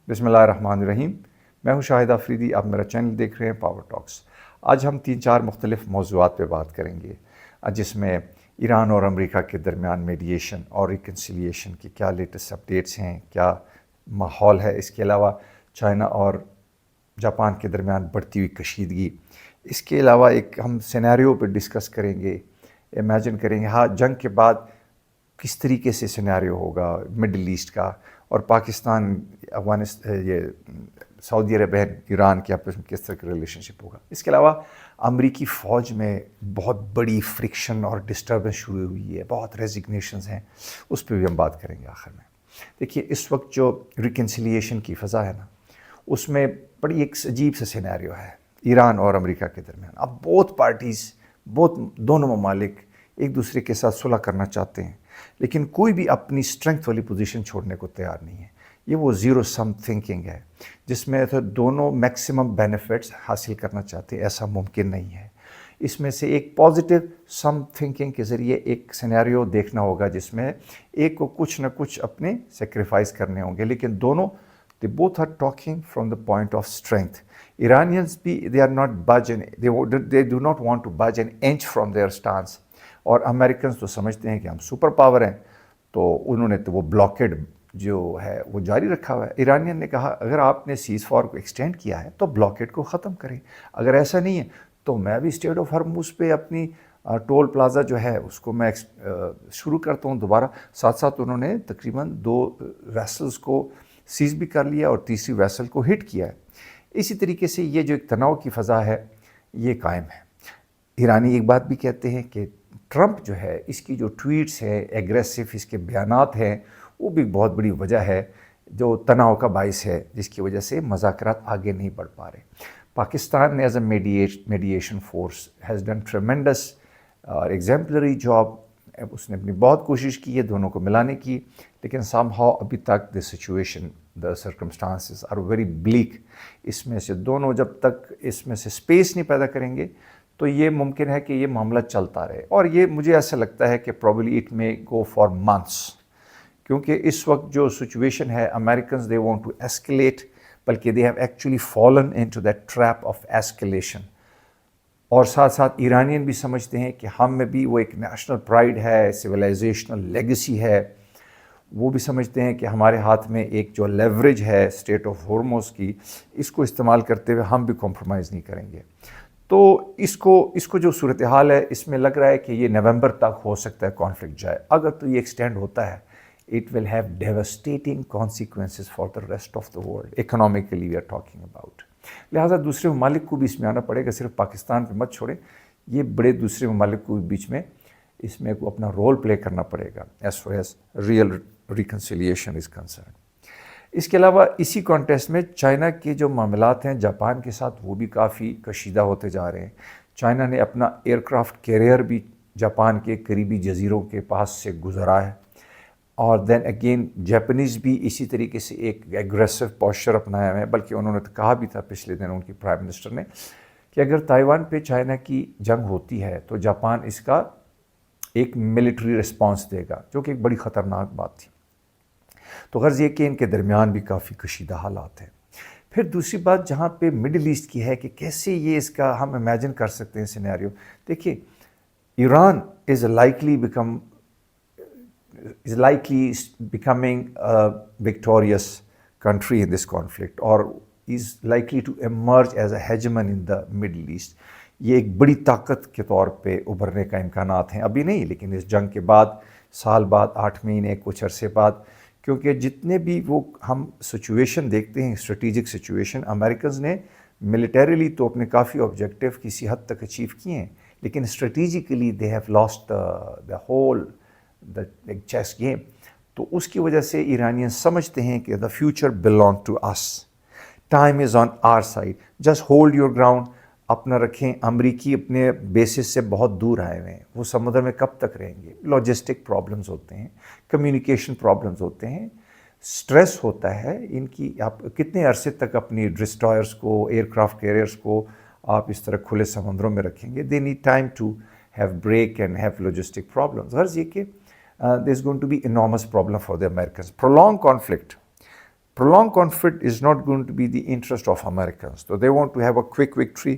بسم اللہ الرحمن الرحیم. میں ہوں شاہد آفریدی. آپ میرا چینل دیکھ رہے ہیں پاور ٹاکس. آج ہم 3-4 مختلف موضوعات پہ بات کریں گے، جس میں ایران اور امریکہ کے درمیان میڈیشن اور ریکنسیلیشن کی کیا لیٹسٹ اپڈیٹس ہیں، کیا ماحول ہے. اس کے علاوہ چائنا اور جاپان کے درمیان بڑھتی ہوئی کشیدگی. اس کے علاوہ ایک ہم سینیریو پہ ڈسکس کریں گے، امیجن کریں گے جنگ کے بعد کس طریقے سے سینیریو ہوگا مڈل ایسٹ کا، اور پاکستان یہ سعودی عرب ایران کے آپس میں کس طرح کا ریلیشن شپ ہوگا. اس کے علاوہ امریکی فوج میں بہت بڑی فرکشن اور ڈسٹربنس شروع ہوئی ہے، بہت ریزگنیشنز ہیں، اس پہ بھی ہم بات کریں گے آخر میں. دیکھیے، اس وقت جو ریکنسیلیشن کی فضا ہے نا، اس میں بڑی ایک عجیب سا سینیریو ہے ایران اور امریکہ کے درمیان. اب دونوں ممالک ایک دوسرے کے ساتھ صلح کرنا چاہتے ہیں، لیکن کوئی بھی اپنی اسٹرنگتھ والی پوزیشن چھوڑنے کو تیار نہیں ہے. یہ وہ زیرو سم تھنکنگ ہے جس میں تو دونوں میکسیمم بینیفٹس حاصل کرنا چاہتے ہیں. ایسا ممکن نہیں ہے. اس میں سے ایک پازیٹیو سم تھنکنگ کے ذریعے ایک سینیریو دیکھنا ہوگا جس میں ایک کو کچھ نہ کچھ اپنے سیکریفائز کرنے ہوں گے، لیکن دونوں they both are talking from the point of strength. Iranians they are not budging, they do not want to budge an inch from their stance. اور امریکنز تو سمجھتے ہیں کہ ہم سپر پاور ہیں، تو انہوں نے تو وہ بلاکیڈ جو ہے وہ جاری رکھا ہوا ہے. ایرانین نے کہا اگر آپ نے سیز فائر کو ایکسٹینڈ کیا ہے تو بلاکیڈ کو ختم کریں، اگر ایسا نہیں ہے تو میں بھی اسٹریٹ آف ہرمز پہ اپنی ٹول پلازا جو ہے اس کو میں شروع کرتا ہوں دوبارہ. ساتھ ساتھ انہوں نے تقریباً 2 ویسلز کو سیز بھی کر لیا اور تیسری ویسل کو ہٹ کیا ہے. اسی طریقے سے یہ جو ایک تناؤ کی فضا ہے یہ قائم ہے. ایرانی ایک بات بھی کہتے ہیں کہ ٹرمپ جو ہے اس کی جو ٹویٹس ہیں، ایگریسو اس کے بیانات ہیں، وہ بھی بہت بڑی وجہ ہے جو تناؤ کا باعث ہے، جس کی وجہ سے مذاکرات آگے نہیں بڑھ پا رہے. Pakistan as a mediation force has done tremendous اور ایگزیمپلری جاب. اس نے اپنی بہت کوشش کی ہے دونوں کو ملانے کی، لیکن سم ہاؤ ابھی تک the circumstances are very bleak. اس میں سے دونوں جب تک اس میں سے اسپیس نہیں پیدا کریں گے تو یہ ممکن ہے کہ یہ معاملہ چلتا رہے. اور یہ مجھے ایسا لگتا ہے کہ پروبیبلی اٹ میں گو فار منتھس، کیونکہ اس وقت جو سچویشن ہے Americans they want to escalate, بلکہ they have actually fallen into that trap of escalation. اور ساتھ ساتھ ایرانین بھی سمجھتے ہیں کہ ہم میں بھی وہ ایک نیشنل پرائیڈ ہے، سویلائزیشنل لیگیسی ہے. وہ بھی سمجھتے ہیں کہ ہمارے ہاتھ میں ایک جو لیوریج ہے اسٹریٹ آف ہارموز کی، اس کو استعمال کرتے ہوئے ہم بھی کمپرومائز نہیں کریں گے. تو اس کو جو صورتحال ہے اس میں لگ رہا ہے کہ یہ نومبر تک ہو سکتا ہے کانفلکٹ جائے. اگر تو یہ ایکسٹینڈ ہوتا ہے it will have devastating consequences for the rest of the world. Economically we are talking about. لہٰذا دوسرے ممالک کو بھی اس میں آنا پڑے گا، صرف پاکستان پہ مت چھوڑیں. یہ بڑے دوسرے ممالک کو بھی بیچ میں اس میں اپنا رول پلے کرنا پڑے گا as far as real reconciliation is concerned. اس کے علاوہ اسی کانٹیکسٹ میں چائنا کے جو معاملات ہیں جاپان کے ساتھ وہ بھی کافی کشیدہ ہوتے جا رہے ہیں. چائنا نے اپنا ایئر کرافٹ کیریئر بھی جاپان کے قریبی جزیروں کے پاس سے گزرا ہے، اور دین اگین جاپنیز بھی اسی طریقے سے ایک ایگریسو پوسچر اپنایا ہے. بلکہ انہوں نے تو کہا بھی تھا پچھلے دن ان کی پرائم منسٹر نے کہ اگر تائیوان پہ چائنا کی جنگ ہوتی ہے تو جاپان اس کا ایک ملٹری رسپانس دے گا، جو کہ ایک بڑی خطرناک بات تھی. تو غرض یہ کہ ان کے درمیان بھی کافی کشیدہ حالات ہیں. پھر دوسری بات جہاں پہ مڈل ایسٹ کی ہے کہ کیسے یہ اس کا ہم امیجن کر سکتے ہیں سینیریو. دیکھیے، Iran is likely becoming a victorious country in this conflict or is likely to emerge as a hegemon in the Middle East. یہ ایک بڑی طاقت کے طور پہ ابھرنے کا امکانات ہیں، ابھی نہیں لیکن اس جنگ کے بعد، سال بعد، 8 مہینے، کچھ عرصے بعد. کیونکہ جتنے بھی وہ ہم سچویشن دیکھتے ہیں، اسٹریٹجک سچویشن، امریکنز نے ملٹریلی تو اپنے کافی آبجیکٹیو کسی حد تک اچیو کیے ہیں، لیکن strategically they have lost the whole chess game. تو اس کی وجہ سے ایرانین سمجھتے ہیں کہ the future belong to us, time is on our side, just hold your ground. اپنا رکھیں. امریکی اپنے بیسس سے بہت دور آئے ہوئے ہیں، وہ سمندر میں کب تک رہیں گے؟ لاجسٹک پرابلمز ہوتے ہیں، کمیونیکیشن پرابلمز ہوتے ہیں، سٹریس ہوتا ہے ان کی. آپ کتنے عرصے تک اپنی ڈسٹرائرز کو، ایئر کرافٹ کیریئرز کو آپ اس طرح کھلے سمندروں میں رکھیں گے؟ They need time to have break and have logistic problems. غرض یہ کہ there is going to be enormous problem for the Americans. Prolonged conflict prolonged conflict is not going to be the interest of Americans. So they want to have a quick victory,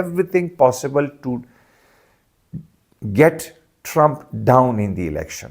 everything possible to get Trump down in the election.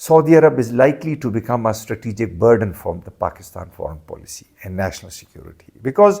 Saudi Arab is likely to become a strategic burden from the Pakistan foreign policy and national security, because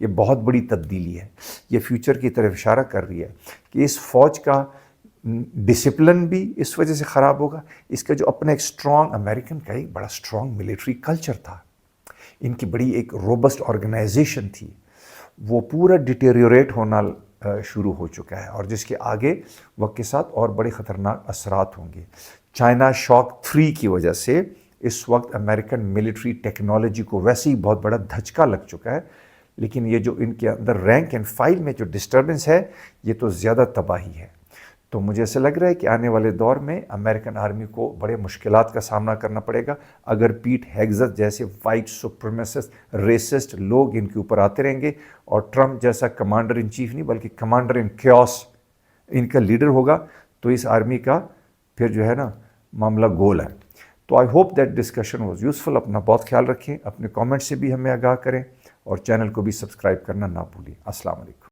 یہ بہت بڑی تبدیلی ہے، یہ future کی طرف اشارہ کر رہی ہے کہ اس فوج کا ڈسپلن بھی اس وجہ سے خراب ہوگا، اس کا جو اپنا ایک اسٹرانگ امریکن کا ایک بڑا اسٹرانگ ملٹری کلچر تھا، ان کی بڑی ایک روبسٹ آرگنائزیشن تھی، وہ پورا ڈیٹیریوریٹ ہونا شروع ہو چکا ہے، اور جس کے آگے وقت کے ساتھ اور بڑے خطرناک اثرات ہوں گے۔ چائنا شاک 3 کی وجہ سے اس وقت امریکن ملٹری ٹیکنالوجی کو ویسے ہی بہت بڑا دھچکا لگ چکا ہے، لیکن یہ جو ان کے اندر رینک اینڈ فائل میں جو ڈسٹربنس ہے یہ تو زیادہ تباہی ہے۔ تو مجھے ایسا لگ رہا ہے کہ آنے والے دور میں امریکن آرمی کو بڑے مشکلات کا سامنا کرنا پڑے گا اگر پیٹ ہیگزت جیسے وائٹ سپریمیسسٹ ریسسٹ لوگ ان کے اوپر آتے رہیں گے، اور ٹرمپ جیسا کمانڈر ان چیف نہیں بلکہ کمانڈر ان کیوس ان کا لیڈر ہوگا، تو اس آرمی کا پھر جو ہے نا معاملہ گول ہے۔ تو I hope that discussion was useful. اپنا بہت خیال رکھیں، اپنے کامنٹ سے بھی ہمیں آگاہ کریں، اور چینل کو بھی سبسکرائب کرنا نہ بھولیں۔ السلام علیکم۔